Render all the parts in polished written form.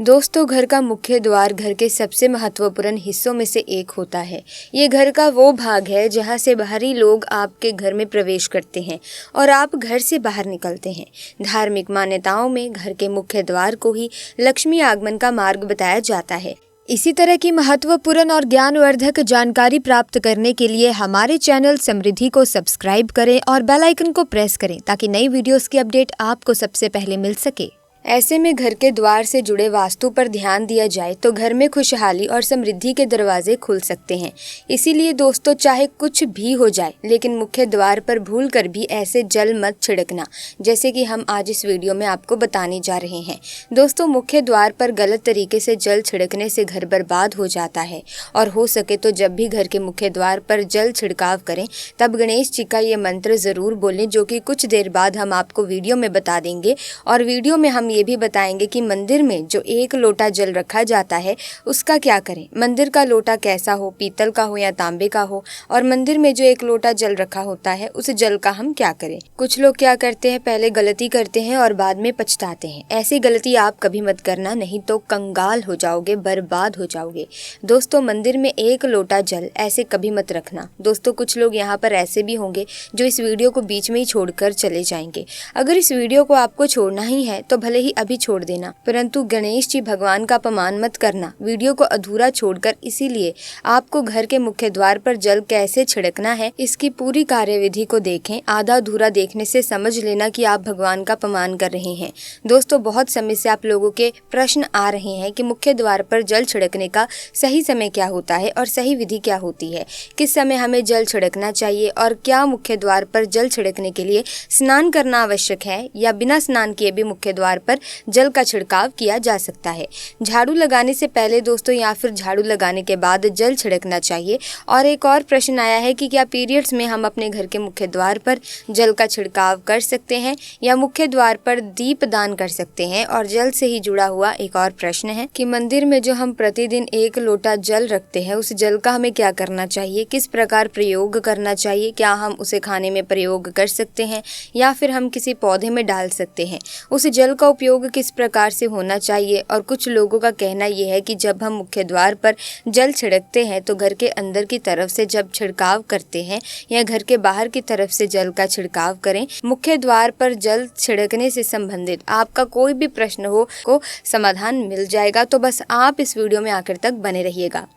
दोस्तों, घर का मुख्य द्वार घर के सबसे महत्वपूर्ण हिस्सों में से एक होता है। ये घर का वो भाग है जहाँ से बाहरी लोग आपके घर में प्रवेश करते हैं और आप घर से बाहर निकलते हैं। धार्मिक मान्यताओं में घर के मुख्य द्वार को ही लक्ष्मी आगमन का मार्ग बताया जाता है। इसी तरह की महत्वपूर्ण और ज्ञानवर्धक जानकारी प्राप्त करने के लिए हमारे चैनल समृद्धि को सब्सक्राइब करें और बेल आइकन को प्रेस करें ताकि नई वीडियोस की अपडेट आपको सबसे पहले मिल सके। ऐसे में घर के द्वार से जुड़े वास्तु पर ध्यान दिया जाए तो घर में खुशहाली और समृद्धि के दरवाजे खुल सकते हैं। इसीलिए दोस्तों, चाहे कुछ भी हो जाए लेकिन मुख्य द्वार पर भूल कर भी ऐसे जल मत छिड़कना, जैसे कि हम आज इस वीडियो में आपको बताने जा रहे हैं। दोस्तों, मुख्य द्वार पर गलत तरीके से जल छिड़कने से घर बर्बाद हो जाता है और हो सके तो जब भी घर के मुख्य द्वार पर जल छिड़काव करें तब गणेश जी का ये मंत्र ज़रूर बोलें, जो कि कुछ देर बाद हम आपको वीडियो में बता देंगे। और वीडियो में हम ये भी बताएंगे कि मंदिर में जो एक लोटा जल रखा जाता है उसका क्या करें। मंदिर का लोटा कैसा हो, पीतल का हो या तांबे का हो, और मंदिर में जो एक लोटा जल रखा होता है उस जल का हम क्या करें। कुछ लोग क्या करते हैं, पहले गलती करते हैं और बाद में पछताते हैं। ऐसी गलती आप कभी मत करना, नहीं तो कंगाल हो जाओगे, बर्बाद हो जाओगे। दोस्तों, मंदिर में एक लोटा जल ऐसे कभी मत रखना। दोस्तों, कुछ लोग यहाँ पर ऐसे भी होंगे जो इस वीडियो को बीच में ही छोड़कर चले जाएंगे। अगर इस वीडियो को आपको छोड़ना ही है तो भले ही अभी छोड़ देना, परंतु गणेश जी भगवान का अपमान मत करना वीडियो को अधूरा छोड़कर। इसीलिए आपको घर के मुख्य द्वार पर जल कैसे छिड़कना है इसकी पूरी कार्यविधि को देखें। आधा अधूरा देखने से समझ लेना कि आप भगवान का अपमान कर रहे हैं। दोस्तों, बहुत समय से आप लोगों के प्रश्न आ रहे हैं कि मुख्य द्वार पर जल छिड़कने का सही समय क्या होता है और सही विधि क्या होती है, किस समय हमें जल छिड़कना चाहिए और क्या मुख्य द्वार पर जल छिड़कने के लिए स्नान करना आवश्यक है या बिना स्नान किए भी मुख्य द्वार पर जल का छिड़काव किया जा सकता है। झाड़ू लगाने से पहले दोस्तों या फिर झाड़ू लगाने के बाद जल छिड़कना चाहिए। और एक और प्रश्न आया है कि क्या पीरियड्स में हम अपने घर के मुख्य द्वार पर जल का छिड़काव कर सकते हैं या मुख्य द्वार पर दीप दान कर सकते हैं। और जल से ही जुड़ा हुआ एक और प्रश्न है कि मंदिर में जो हम प्रतिदिन एक लोटा जल रखते हैं उस जल का हमें क्या करना चाहिए, किस प्रकार प्रयोग करना चाहिए, क्या हम उसे खाने में प्रयोग कर सकते हैं या फिर हम किसी पौधे में डाल सकते हैं, उस जल का उपयोग किस प्रकार से होना चाहिए। और कुछ लोगों का कहना यह है कि जब हम मुख्य द्वार पर जल छिड़कते हैं तो घर के अंदर की तरफ से जब छिड़काव करते हैं या घर के बाहर की तरफ से जल का छिड़काव करें। मुख्य द्वार पर जल छिड़कने से संबंधित आपका कोई भी प्रश्न हो को समाधान मिल जाएगा, तो बस आप इस वीडियो में आखिर तक बने रहिएगा।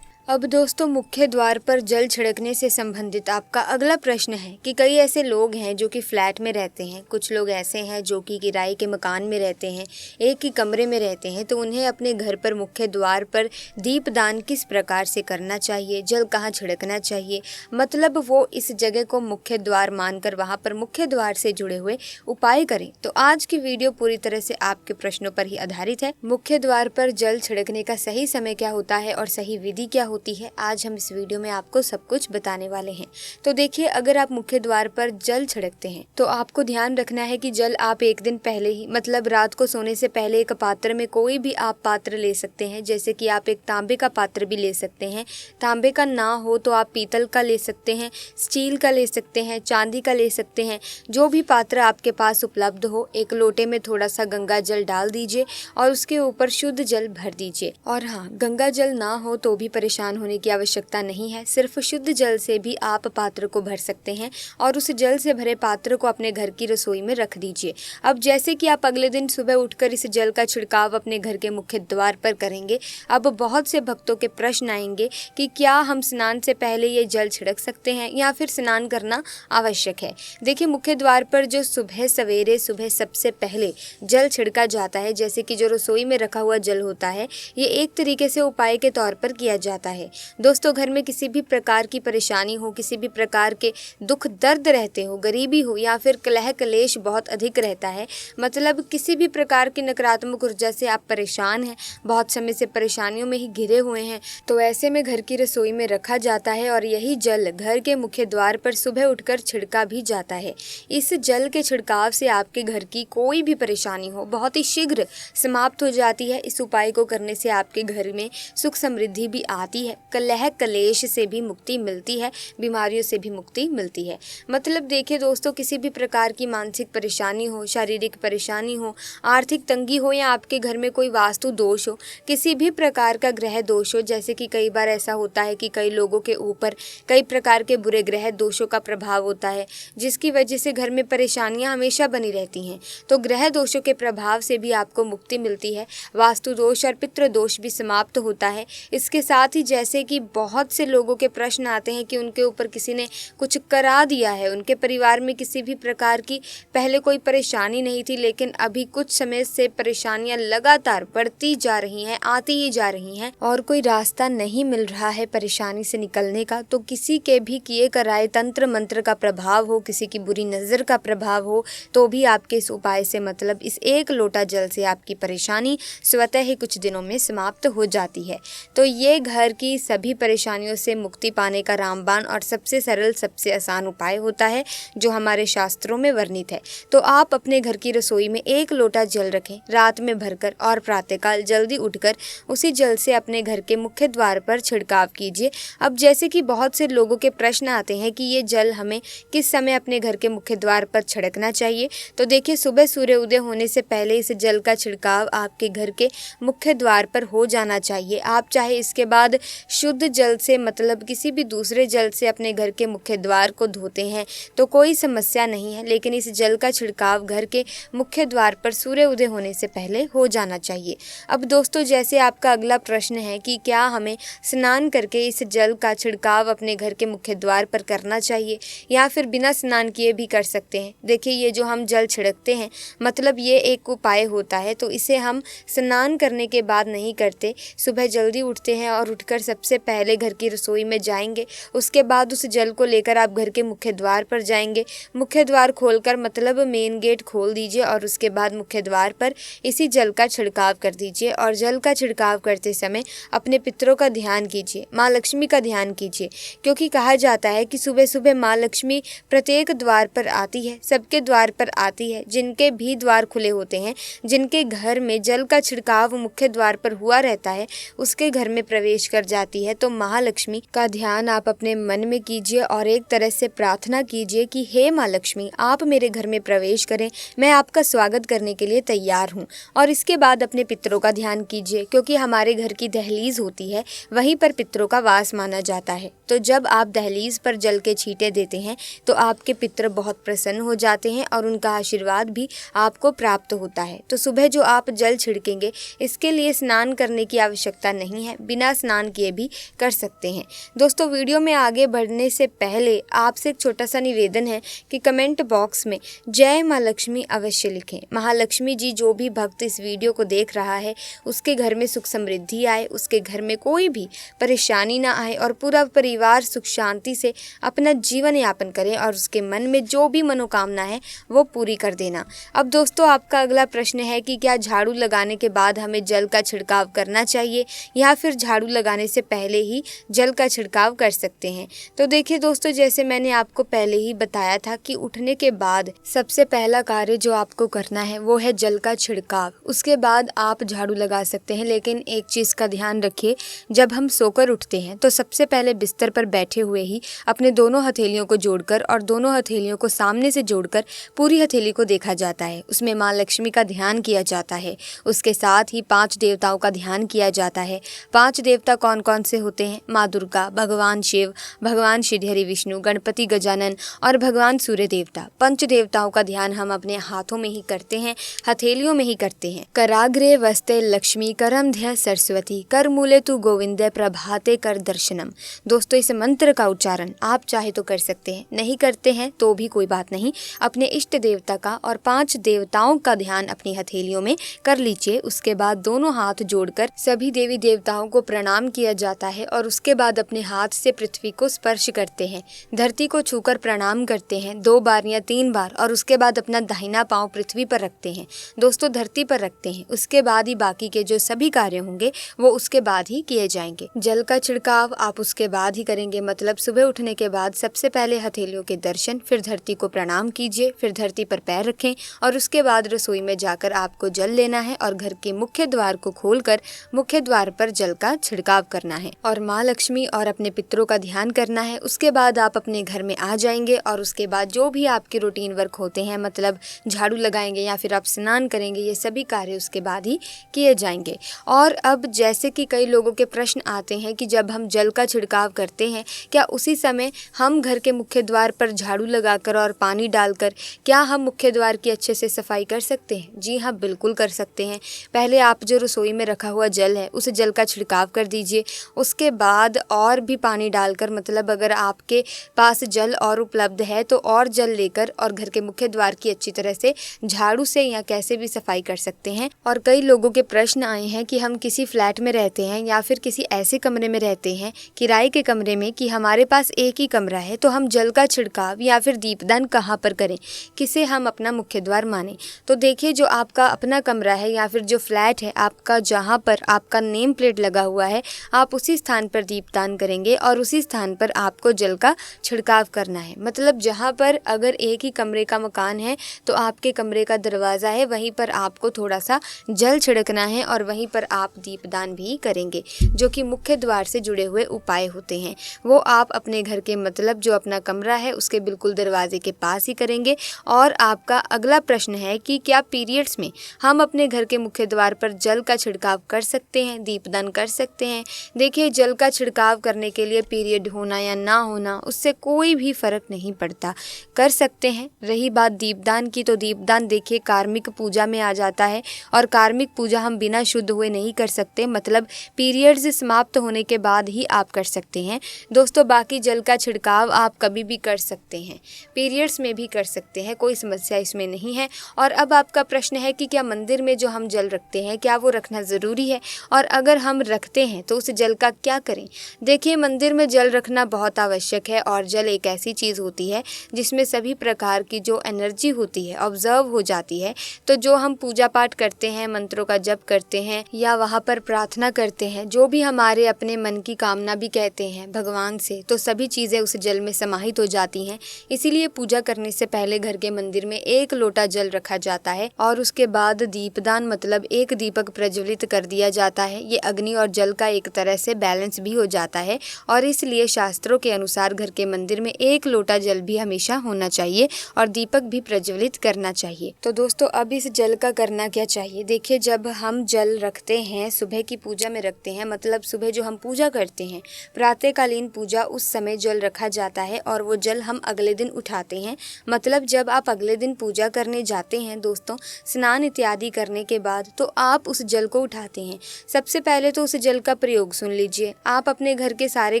अब दोस्तों, मुख्य द्वार पर जल छिड़कने से संबंधित आपका अगला प्रश्न है कि कई ऐसे लोग हैं जो कि फ्लैट में रहते हैं, कुछ लोग ऐसे हैं जो कि किराए के मकान में रहते हैं, एक ही कमरे में रहते हैं, तो उन्हें अपने घर पर मुख्य द्वार पर दीपदान किस प्रकार से करना चाहिए, जल कहाँ छिड़कना चाहिए, मतलब वो इस जगह को मुख्य द्वार मानकर वहाँ पर मुख्य द्वार से जुड़े हुए उपाय करें। तो आज की वीडियो पूरी तरह से आपके प्रश्नों पर ही आधारित है। मुख्य द्वार पर जल छिड़कने का सही समय क्या होता है और सही विधि क्या होती है, आज हम इस वीडियो में आपको सब कुछ बताने वाले हैं। तो देखिए, अगर आप मुख्य द्वार पर जल छिड़कते हैं तो आपको ध्यान रखना है कि जल आप एक दिन पहले ही, मतलब रात को सोने से पहले, एक पात्र में, कोई भी आप पात्र ले सकते हैं, जैसे कि आप एक तांबे का पात्र भी ले सकते हैं। तांबे का ना हो तो आप पीतल का ले सकते हैं, स्टील का ले सकते हैं, चांदी का ले सकते हैं, जो भी पात्र आपके पास उपलब्ध हो। एक लोटे में थोड़ा सा गंगा जल डाल दीजिए और उसके ऊपर शुद्ध जल भर दीजिए। और हाँ, गंगा जल ना हो तो भी परेशान होने की आवश्यकता नहीं है, सिर्फ शुद्ध जल से भी आप पात्र को भर सकते हैं और उस जल से भरे पात्र को अपने घर की रसोई में रख दीजिए। अब जैसे कि आप अगले दिन सुबह उठकर इस जल का छिड़काव अपने घर के मुख्य द्वार पर करेंगे। अब बहुत से भक्तों के प्रश्न आएंगे कि क्या हम स्नान से पहले ये जल छिड़क सकते हैं या फिर स्नान करना आवश्यक है। देखिए, मुख्य द्वार पर जो सुबह सवेरे सुबह सबसे पहले जल छिड़का जाता है, जैसे कि जो रसोई में रखा हुआ जल होता है, ये एक तरीके से उपाय के तौर पर किया जाता है। दोस्तों, घर में किसी भी प्रकार की परेशानी हो, किसी भी प्रकार के दुख दर्द रहते हो, गरीबी हो या फिर कलह कलेश बहुत अधिक रहता है, मतलब किसी भी प्रकार की नकारात्मक ऊर्जा से आप परेशान हैं, बहुत समय से परेशानियों में ही घिरे हुए हैं, तो ऐसे में घर की रसोई में रखा जाता है और यही जल घर के मुख्य द्वार पर सुबह उठकर छिड़का भी जाता है। इस जल के छिड़काव से आपके घर की कोई भी परेशानी हो बहुत ही शीघ्र समाप्त हो जाती है। इस उपाय को करने से आपके घर में सुख समृद्धि भी आती मिलती है, कलह कलेश से भी मुक्ति मिलती है, बीमारियों से भी मुक्ति मिलती है। मतलब देखिए दोस्तों, किसी भी प्रकार की मानसिक परेशानी हो, शारीरिक परेशानी हो, आर्थिक तंगी हो या आपके घर में कोई वास्तु दोष हो, किसी भी प्रकार का ग्रह दोष हो, जैसे कि कई बार ऐसा होता है कि कई लोगों के ऊपर कई प्रकार के बुरे ग्रह दोषों का प्रभाव होता है, जिसकी वजह से घर में परेशानियां हमेशा बनी रहती हैं। तो ग्रह दोषों के प्रभाव से भी आपको मुक्ति मिलती है, वास्तु दोष और पितृ दोष भी समाप्त होता है। इसके साथ ही जैसे कि बहुत से लोगों के प्रश्न आते हैं कि उनके ऊपर किसी ने कुछ करा दिया है, उनके परिवार में किसी भी प्रकार की पहले कोई परेशानी नहीं थी, लेकिन अभी कुछ समय से परेशानियां लगातार बढ़ती जा रही हैं, आती ही जा रही हैं और कोई रास्ता नहीं मिल रहा है परेशानी से निकलने का। तो किसी के भी किए कराए तंत्र मंत्र का प्रभाव हो, किसी की बुरी नज़र का प्रभाव हो, तो भी आपके इस उपाय से मतलब इस एक लोटा जल से आपकी परेशानी स्वतः ही कुछ दिनों में समाप्त हो जाती है। तो ये घर की सभी परेशानियों से मुक्ति पाने का रामबाण और सबसे सरल, सबसे आसान उपाय होता है, जो हमारे शास्त्रों में वर्णित है। तो आप अपने घर की रसोई में एक लोटा जल रखें, रात में भरकर, और प्रातःकाल जल्दी उठकर उसी जल से अपने घर के मुख्य द्वार पर छिड़काव कीजिए। अब जैसे कि बहुत से लोगों के प्रश्न आते हैं कि ये जल हमें किस समय अपने घर के मुख्य द्वार पर छिड़कना चाहिए, तो देखिए सुबह सूर्य उदय होने से पहले इस जल का छिड़काव आपके घर के मुख्य द्वार पर हो जाना चाहिए। आप चाहे इसके बाद शुद्ध जल से मतलब किसी भी दूसरे जल से अपने घर के मुख्य द्वार को धोते हैं तो कोई समस्या नहीं है, लेकिन इस जल का छिड़काव घर के मुख्य द्वार पर सूर्य उदय होने से पहले हो जाना चाहिए। अब दोस्तों, जैसे आपका अगला प्रश्न है कि क्या हमें स्नान करके इस जल का छिड़काव अपने घर के मुख्य द्वार पर करना चाहिए या फिर बिना स्नान किए भी कर सकते हैं। देखिए, ये जो हम जल छिड़कते हैं मतलब ये एक उपाय होता है, तो इसे हम स्नान करने के बाद नहीं करते। सुबह जल्दी उठते हैं और उठकर सबसे पहले घर की रसोई में जाएंगे, उसके बाद उस जल को लेकर आप घर के मुख्य द्वार पर जाएंगे। मुख्य द्वार खोलकर मतलब मेन गेट खोल दीजिए और उसके बाद मुख्य द्वार पर इसी जल का छिड़काव कर दीजिए। और जल का छिड़काव करते समय अपने पितरों का ध्यान कीजिए, माँ लक्ष्मी का ध्यान कीजिए, क्योंकि कहा जाता है कि सुबह सुबह माँ लक्ष्मी प्रत्येक द्वार पर आती है, सबके द्वार पर आती है। जिनके भी द्वार खुले होते हैं, जिनके घर में जल का छिड़काव मुख्य द्वार पर हुआ रहता है, उसके घर में प्रवेश कर जाती है। तो महालक्ष्मी का ध्यान आप अपने मन में कीजिए और एक तरह से प्रार्थना कीजिए कि हे माँ लक्ष्मी, आप मेरे घर में प्रवेश करें, मैं आपका स्वागत करने के लिए तैयार हूँ। और इसके बाद अपने पितरों का ध्यान कीजिए, क्योंकि हमारे घर की दहलीज होती है, वहीं पर पितरों का वास माना जाता है। तो जब आप दहलीज पर जल के छींटे देते हैं तो आपके पितर बहुत प्रसन्न हो जाते हैं और उनका आशीर्वाद भी आपको प्राप्त होता है। तो सुबह जो आप जल छिड़केंगे, इसके लिए स्नान करने की आवश्यकता नहीं है, बिना स्नान किए भी कर सकते हैं। दोस्तों, वीडियो में आगे बढ़ने से पहले आपसे एक छोटा सा निवेदन है कि कमेंट बॉक्स में जय माँ लक्ष्मी अवश्य लिखें। महालक्ष्मी जी, जो भी भक्त इस वीडियो को देख रहा है उसके घर में सुख समृद्धि आए, उसके घर में कोई भी परेशानी ना आए और पूरा परिवार सुख शांति से अपना जीवन यापन करे और उसके मन में जो भी मनोकामना है वो पूरी कर देना। अब दोस्तों, आपका अगला प्रश्न है कि क्या झाड़ू लगाने के बाद हमें जल का छिड़काव करना चाहिए या फिर झाड़ू लगाने से पहले ही जल का छिड़काव कर सकते हैं। तो देखिए दोस्तों, जैसे मैंने आपको पहले ही बताया था कि उठने के बाद सबसे पहला कार्य जो आपको करना है वो है जल का छिड़काव। उसके बाद आप झाड़ू लगा सकते हैं, लेकिन एक चीज़ का ध्यान रखिए, जब हम सोकर उठते हैं तो सबसे पहले बिस्तर पर बैठे हुए ही अपने दोनों हथेलियों को जोड़कर और दोनों हथेलियों को सामने से जोड़कर पूरी हथेली को देखा जाता है। उसमें माँ लक्ष्मी का ध्यान किया जाता है। उसके साथ ही 5 देवताओं का ध्यान किया जाता है। 5 देवता कौन कौन से होते हैं? माँ दुर्गा, भगवान शिव, भगवान श्रीहरि विष्णु, गणपति गजानन और भगवान सूर्य देवता। 5 देवताओं का ध्यान हम अपने हाथों में ही करते हैं, हथेलियों में ही करते हैं। कराग्रे वस्ते लक्ष्मी, करम ध्य सरस्वती, कर मूले तु गोविंदे, प्रभाते कर दर्शनम। दोस्तों, इस मंत्र का उच्चारण आप चाहे तो कर सकते हैं, नहीं करते हैं तो भी कोई बात नहीं। अपने इष्ट देवता का और 5 देवताओं का ध्यान अपनी हथेलियों में कर लीजिए। उसके बाद दोनों हाथ जोड़कर सभी देवी देवताओं को प्रणाम किया जाता है और उसके बाद अपने हाथ से पृथ्वी को स्पर्श करते हैं, धरती को छूकर प्रणाम करते हैं 2 बार या 3 बार और उसके बाद अपना दाहिना पांव पृथ्वी पर रखते हैं, दोस्तों धरती पर रखते हैं। उसके बाद ही बाकी के जो सभी कार्य होंगे वो उसके बाद ही किए जाएंगे। जल का छिड़काव आप उसके बाद ही करेंगे, मतलब सुबह उठने के बाद सबसे पहले हथेलियों के दर्शन, फिर धरती को प्रणाम कीजिए, फिर धरती पर पैर रखें और उसके बाद रसोई में जाकर आपको जल लेना है और घर के मुख्य द्वार को खोलकर मुख्य द्वार पर जल का छिड़काव करना है और माँ लक्ष्मी और अपने पितरों का ध्यान करना है। उसके बाद आप अपने घर में आ जाएंगे और उसके बाद जो भी आपके रूटीन वर्क होते हैं, मतलब झाड़ू लगाएंगे या फिर आप स्नान करेंगे, ये सभी कार्य उसके बाद ही किए जाएंगे। और अब जैसे कि कई लोगों के प्रश्न आते हैं कि जब हम जल का छिड़काव करते हैं, क्या उसी समय हम घर के मुख्य द्वार पर झाड़ू लगाकर और पानी डालकर क्या हम मुख्य द्वार की अच्छे से सफाई कर सकते हैं? जी हाँ, बिल्कुल कर सकते हैं। पहले आप जो रसोई में रखा हुआ जल है उस जल का छिड़काव कर दीजिए। उसके बाद और भी पानी डालकर, मतलब अगर आपके पास जल और उपलब्ध है तो और जल लेकर और घर के मुख्य द्वार की अच्छी तरह से झाड़ू से या कैसे भी सफाई कर सकते हैं। और कई लोगों के प्रश्न आए हैं कि हम किसी फ्लैट में रहते हैं या फिर किसी ऐसे कमरे में रहते हैं, किराए के कमरे में, कि हमारे पास एक ही कमरा है, तो हम जल का छिड़काव या फिर दीपदान कहाँ पर करें, किसे हम अपना मुख्य द्वार माने। तो देखिए, जो आपका अपना कमरा है या फिर जो फ्लैट है आपका, जहाँ पर आपका नेम प्लेट लगा हुआ है, आप उसी स्थान पर दीपदान करेंगे और उसी स्थान पर आपको जल का छिड़काव करना है। मतलब जहाँ पर अगर एक ही कमरे का मकान है तो आपके कमरे का दरवाज़ा है, वहीं पर आपको थोड़ा सा जल छिड़कना है और वहीं पर आप दीपदान भी करेंगे, जो कि मुख्य द्वार से जुड़े हुए उपाय होते हैं। वो आप अपने घर के, मतलब जो अपना कमरा है उसके बिल्कुल दरवाजे के पास ही करेंगे। और आपका अगला प्रश्न है कि क्या पीरियड्स में हम अपने घर के मुख्य द्वार पर जल का छिड़काव कर सकते हैं, दीपदान कर सकते हैं? देखिए, जल का छिड़काव करने के लिए पीरियड होना या ना होना उससे कोई भी फर्क नहीं पड़ता, कर सकते हैं। रही बात दीपदान की, तो दीपदान देखिए कार्मिक पूजा में आ जाता है और कार्मिक पूजा हम बिना शुद्ध हुए नहीं कर सकते, मतलब पीरियड्स समाप्त होने के बाद ही आप कर सकते हैं दोस्तों। बाकी जल का छिड़काव आप कभी भी कर सकते हैं, पीरियड्स में भी कर सकते हैं, कोई समस्या इसमें नहीं है। और अब आपका प्रश्न है कि क्या मंदिर में जो हम जल रखते हैं क्या वो रखना ज़रूरी है, और अगर हम रखते हैं तो उस जल का क्या करें? देखिए, मंदिर में जल रखना बहुत आवश्यक है और जल एक ऐसी चीज़ होती है जिसमें सभी प्रकार की जो एनर्जी होती है ऑब्जर्व हो जाती है। तो जो हम पूजा पाठ करते हैं, मंत्रों का जप करते हैं या वहाँ पर प्रार्थना करते हैं, जो भी हमारे अपने मन की कामना भी कहते हैं भगवान से, तो सभी चीज़ें उस जल में समाहित हो जाती हैं। इसीलिए पूजा करने से पहले घर के मंदिर में 1 लोटा जल रखा जाता है और उसके बाद दीपदान, मतलब एक दीपक प्रज्वलित कर दिया जाता है। ये अग्नि और जल का एक तरह से बैलेंस भी हो जाता है और इसलिए शास्त्रों के अनुसार घर के मंदिर में 1 लोटा जल भी हमेशा होना चाहिए और दीपक भी प्रज्वलित करना चाहिए। तो दोस्तों, अब इस जल का करना क्या चाहिए? देखिए, जब हम जल रखते हैं, सुबह की पूजा में रखते हैं, मतलब सुबह जो हम पूजा करते हैं, प्रातःकालीन पूजा, उस समय जल रखा जाता है और वो जल हम अगले दिन उठाते हैं। मतलब जब आप अगले दिन पूजा करने जाते हैं दोस्तों, स्नान इत्यादि करने के बाद, तो आप उस जल को उठाते हैं। सबसे पहले तो उस जल का प्रयोग सुन लीजिए। आप अपने घर के सारे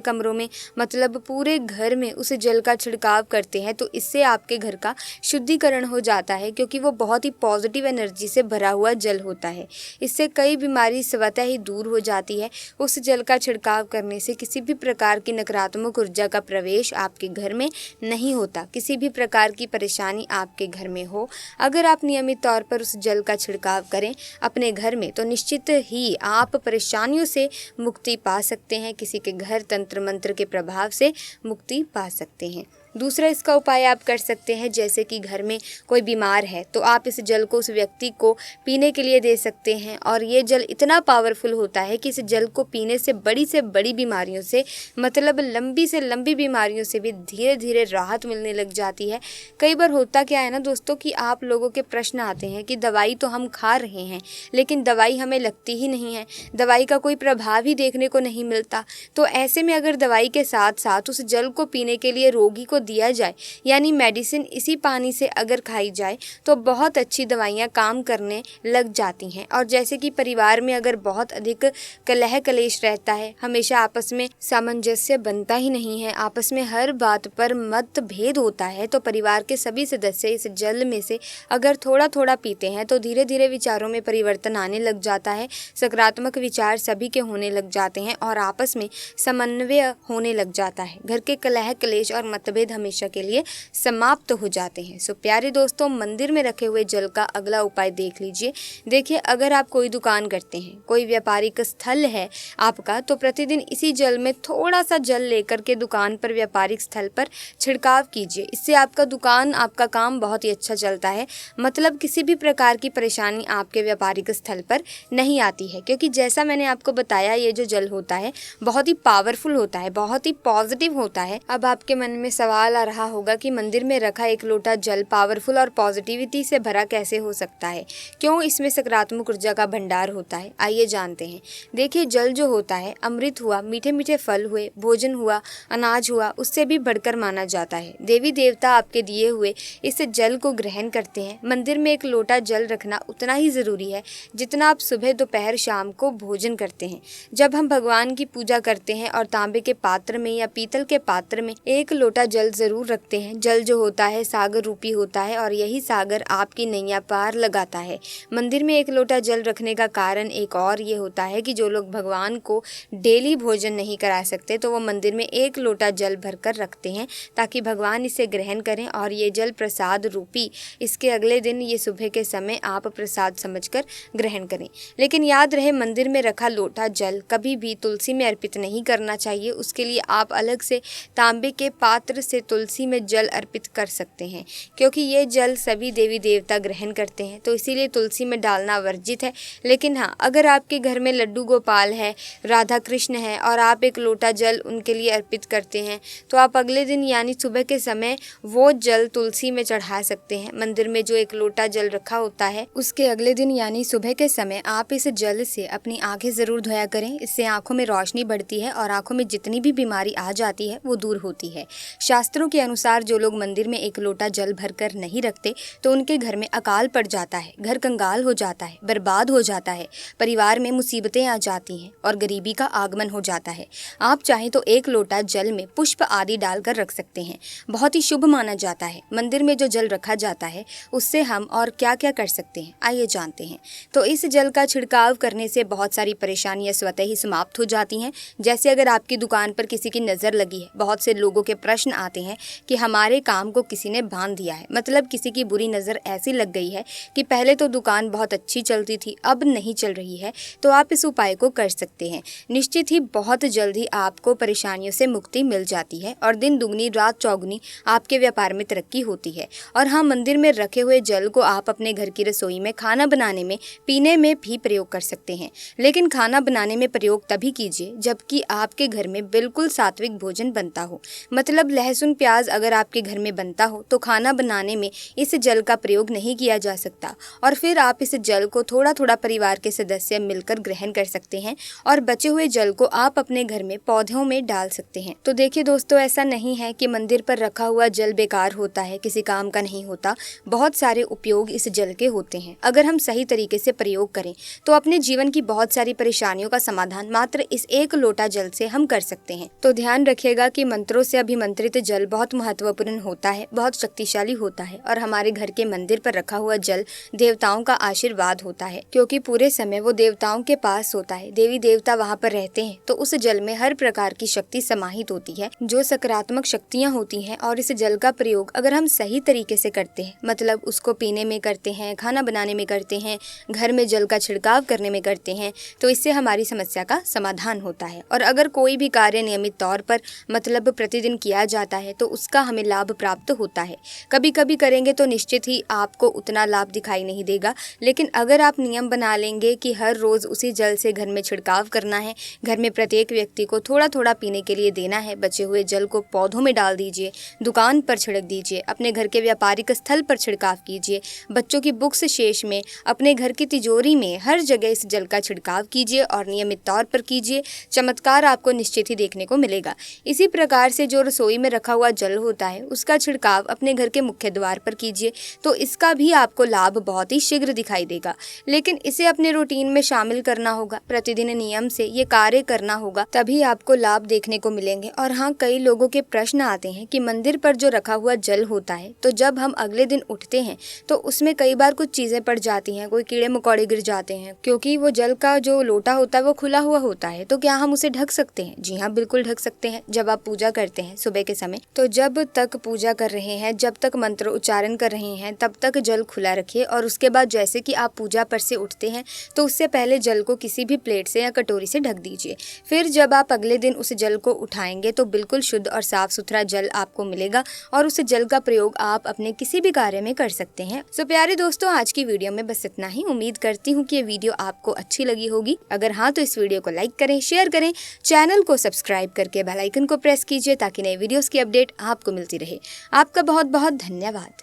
कमरों में, मतलब पूरे घर में उस जल का छिड़काव करते हैं, तो इससे आपके घर का शुद्धिकरण हो जाता है, क्योंकि वो बहुत ही पॉजिटिव एनर्जी से भरा हुआ जल होता है। इससे कई बीमारी स्वतः ही दूर हो जाती है। उस जल का छिड़काव करने से किसी भी प्रकार की नकारात्मक ऊर्जा का प्रवेश आपके घर में नहीं होता, किसी भी प्रकार की परेशानी आपके घर में हो, अगर आप नियमित तौर पर उस जल का छिड़काव करें अपने घर में, तो निश्चित ही आप परेशानियों से मुक्ति पा सकते हैं, किसी के घर तंत्र मंत्र के प्रभाव से मुक्ति पा सकते हैं। दूसरा इसका उपाय आप कर सकते हैं, जैसे कि घर में कोई बीमार है तो आप इस जल को उस व्यक्ति को पीने के लिए दे सकते हैं। और ये जल इतना पावरफुल होता है कि इस जल को पीने से बड़ी बीमारियों से, मतलब लंबी से लंबी बीमारियों से भी धीरे धीरे राहत मिलने लग जाती है। कई बार होता क्या है ना दोस्तों, कि आप लोगों के प्रश्न आते हैं कि दवाई तो हम खा रहे हैं लेकिन दवाई हमें लगती ही नहीं है, दवाई का कोई प्रभाव ही देखने को नहीं मिलता। तो ऐसे में अगर दवाई के साथ साथ उस जल को पीने के लिए रोगी को दिया जाए, यानी मेडिसिन इसी पानी से अगर खाई जाए, तो बहुत अच्छी दवाइयाँ काम करने लग जाती हैं। और जैसे कि परिवार में अगर बहुत अधिक कलह कलेश रहता है, हमेशा आपस में सामंजस्य बनता ही नहीं है, आपस में हर बात पर मतभेद होता है, तो परिवार के सभी सदस्य इस जल में से अगर थोड़ा थोड़ा पीते हैं तो धीरे धीरे विचारों में परिवर्तन आने लग जाता है, सकारात्मक विचार सभी के होने लग जाते हैं और आपस में समन्वय होने लग जाता है। घर के कलह कलेश और मतभेद हमेशा के लिए समाप्त हो जाते हैं। सो प्यारे दोस्तों, मंदिर में रखे हुए जल का अगला उपाय देख लीजिए। देखिए, अगर आप कोई दुकान करते हैं, कोई व्यापारिक स्थल है आपका, तो प्रतिदिन इसी जल में थोड़ा सा जल लेकर के दुकान पर, व्यापारिक स्थल पर छिड़काव कीजिए। इससे आपका दुकान, आपका काम बहुत ही अच्छा चलता है। मतलब किसी भी प्रकार की परेशानी आपके व्यापारिक स्थल पर नहीं आती है, क्योंकि जैसा मैंने आपको बताया, ये जो जल होता है बहुत ही पावरफुल होता है, बहुत ही पॉजिटिव होता है। अब आपके मन में सवाल आ रहा होगा कि मंदिर में रखा एक लोटा जल पावरफुल और पॉजिटिविटी से भरा कैसे हो सकता है, क्यों इसमें सकारात्मक ऊर्जा का भंडार होता है। आइए जानते हैं। देखिए, जल जो होता है, अमृत हुआ, मीठे मीठे फल हुए, भोजन हुआ, अनाज हुआ, उससे भी बढ़कर माना जाता है। देवी देवता आपके दिए हुए इस जल को ग्रहण करते हैं। मंदिर में एक लोटा जल रखना उतना ही ज़रूरी है जितना आप सुबह, दोपहर, शाम को भोजन करते हैं। जब हम भगवान की पूजा करते हैं और तांबे के पात्र में या पीतल के पात्र में एक लोटा जल ज़रूर रखते हैं। जल जो होता है सागर रूपी होता है और यही सागर आपकी नैया पार लगाता है। मंदिर में एक लोटा जल रखने का कारण एक और ये होता है कि जो लोग भगवान को डेली भोजन नहीं करा सकते, तो वो मंदिर में एक लोटा जल भरकर रखते हैं ताकि भगवान इसे ग्रहण करें और ये जल प्रसाद रूपी इसके अगले दिन, ये सुबह के समय आप प्रसाद समझकर ग्रहण करें। लेकिन याद रहे, मंदिर में रखा लोटा जल कभी भी तुलसी में अर्पित नहीं करना चाहिए। उसके लिए आप अलग से तांबे के पात्र से तुलसी में जल अर्पित कर सकते हैं, क्योंकि ये जल सभी देवी देवता ग्रहण करते हैं, तो इसीलिए तुलसी में डालना वर्जित है। लेकिन हाँ, अगर आपके घर में लड्डू गोपाल है, राधा कृष्ण है और आप एक लोटा जल उनके लिए अर्पित करते हैं, तो आप अगले दिन यानी सुबह के समय वो जल तुलसी में चढ़ा सकते हैं। मंदिर में जो एक लोटा जल रखा होता है, उसके अगले दिन यानी सुबह के समय आप इस जल से अपनी आंखें ज़रूर धोया करें। इससे आंखों में रोशनी बढ़ती है और आंखों में जितनी भी बीमारी आ जाती है वो दूर होती है। शास्त्रों के अनुसार जो लोग मंदिर में एक लोटा जल भरकर नहीं रखते, तो उनके घर में अकाल पड़ जाता है, घर कंगाल हो जाता है, बर्बाद हो जाता है, परिवार में मुसीबतें आ जाती हैं और गरीबी का आगमन हो जाता है। आप चाहें तो एक लोटा जल में पुष्प आदि डालकर रख सकते हैं, बहुत ही शुभ माना जाता है। मंदिर में जो जल रखा जाता है उससे हम और क्या क्या कर सकते हैं, आइए जानते हैं। तो इस जल का छिड़काव करने से बहुत सारी परेशानियां स्वतः ही समाप्त हो जाती हैं। जैसे अगर आपकी दुकान पर किसी की नज़र लगी है, बहुत से लोगों के प्रश्न आते हैं कि हमारे काम को किसी ने बांध दिया है, मतलब किसी की बुरी नज़र ऐसी लग गई है कि पहले तो दुकान बहुत अच्छी चलती थी, अब नहीं चल रही है, तो आप इस उपाय को कर सकते हैं। निश्चित ही बहुत जल्द ही आपको परेशानियों से मुक्ति मिल जाती है और दिन दुगनी रात चौगुनी आपके व्यापार में तरक्की होती है। और हाँ, मंदिर में रखे हुए जल को आप अपने घर की रसोई में खाना बनाने में, पीने में भी प्रयोग कर सकते हैं। लेकिन खाना बनाने में प्रयोग तभी कीजिए जबकि आपके घर में बिल्कुल सात्विक भोजन बनता हो। मतलब लहसुन प्याज अगर आपके घर में बनता हो तो खाना बनाने में इस जल का प्रयोग नहीं किया जा सकता। और फिर आप इस जल को थोड़ा थोड़ा परिवार के सदस्य मिलकर ग्रहण कर सकते हैं और बचे हुए जल को आप अपने घर में पौधों में डाल सकते हैं। तो देखिए दोस्तों, ऐसा नहीं है कि मंदिर पर रखा हुआ जल बेकार होता है, किसी काम का नहीं होता। बहुत सारे उपयोग इस जल के होते हैं। अगर हम सही तरीके से प्रयोग करें तो अपने जीवन की बहुत सारी परेशानियों का समाधान मात्र इस एक लोटा जल से हम कर सकते हैं। तो ध्यान रखिएगा कि मंत्रों से अभिमंत्रित जल बहुत महत्वपूर्ण होता है, बहुत शक्तिशाली होता है और हमारे घर के मंदिर पर रखा हुआ जल देवताओं का आशीर्वाद होता है, क्योंकि पूरे समय वो देवताओं के पास होता है। देवी देवता वहाँ पर रहते हैं, तो उस जल में हर प्रकार की शक्ति समाहित होती है, जो सकारात्मक शक्तियाँ होती हैं। और इस जल का प्रयोग अगर हम सही तरीके से करते हैं, मतलब उसको पीने में करते हैं, खाना बनाने में करते हैं, घर में जल का छिड़काव करने में करते हैं, तो इससे हमारी समस्या का समाधान होता है। और अगर कोई भी कार्य नियमित तौर पर मतलब प्रतिदिन किया जाता है तो उसका हमें लाभ प्राप्त होता है। कभी कभी करेंगे तो निश्चित ही आपको उतना लाभ दिखाई नहीं देगा, लेकिन अगर आप नियम बना लेंगे कि हर रोज़ उसी जल से घर में छिड़काव करना है, घर में प्रत्येक व्यक्ति को थोड़ा थोड़ा पीने के लिए देना है, बचे हुए जल को पौधों में डाल दीजिए, दुकान पर छिड़क दीजिए, अपने घर के व्यापारिक स्थल पर छिड़काव कीजिए, बच्चों की बुक्स शेष में, अपने घर की तिजोरी में, हर जगह इस जल का छिड़काव कीजिए और नियमित तौर पर कीजिए। चमत्कार आपको निश्चित ही देखने को मिलेगा। इसी प्रकार से जो रसोई में रखा हुआ जल होता है उसका छिड़काव अपने घर के मुख्य द्वार पर कीजिए, तो इसका भी आपको लाभ बहुत ही शीघ्र दिखाई देगा। लेकिन इसे अपने रूटीन में शामिल करना होगा, प्रतिदिन नियम से ये कार्य करना होगा, तभी आपको लाभ देखने को मिलेंगे। और हाँ, कई लोगों के प्रश्न आते हैं कि मंदिर पर जो रखा हुआ जल होता है, तो जब हम अगले दिन उठते हैं तो उसमें कई बार कुछ चीज़ें पड़ जाती हैं, कोई कीड़े मकोड़े गिर जाते हैं, क्योंकि वो जल का जो लोटा होता है वो खुला हुआ होता है। तो क्या हम उसे ढक सकते हैं? जी हाँ, बिल्कुल ढक सकते हैं। जब आप पूजा करते हैं सुबह के समय, तो जब तक पूजा कर रहे हैं, जब तक मंत्र उच्चारण कर रहे हैं, तब तक जल खुला रखिए और उसके बाद जैसे कि आप पूजा पर से उठते हैं तो उससे पहले जल को किसी भी प्लेट से या कटोरी से ढक दीजिए। फिर जब आप अगले दिन उस जल को उठाएंगे तो बिल्कुल शुद्ध और साफ सुथरा जल आपको मिलेगा और उस जल का प्रयोग आप अपने किसी भी कार्य में कर सकते हैं। सो प्यारे दोस्तों, आज की वीडियो में बस इतना ही। उम्मीद करती हूँ कि ये वीडियो आपको अच्छी लगी होगी। अगर हाँ तो इस वीडियो को लाइक करें, शेयर करें, चैनल को सब्सक्राइब करके बेल आइकन को प्रेस कीजिए ताकि नए वीडियोस की अपडेट आपको मिलती रहे। आपका बहुत बहुत धन्यवाद।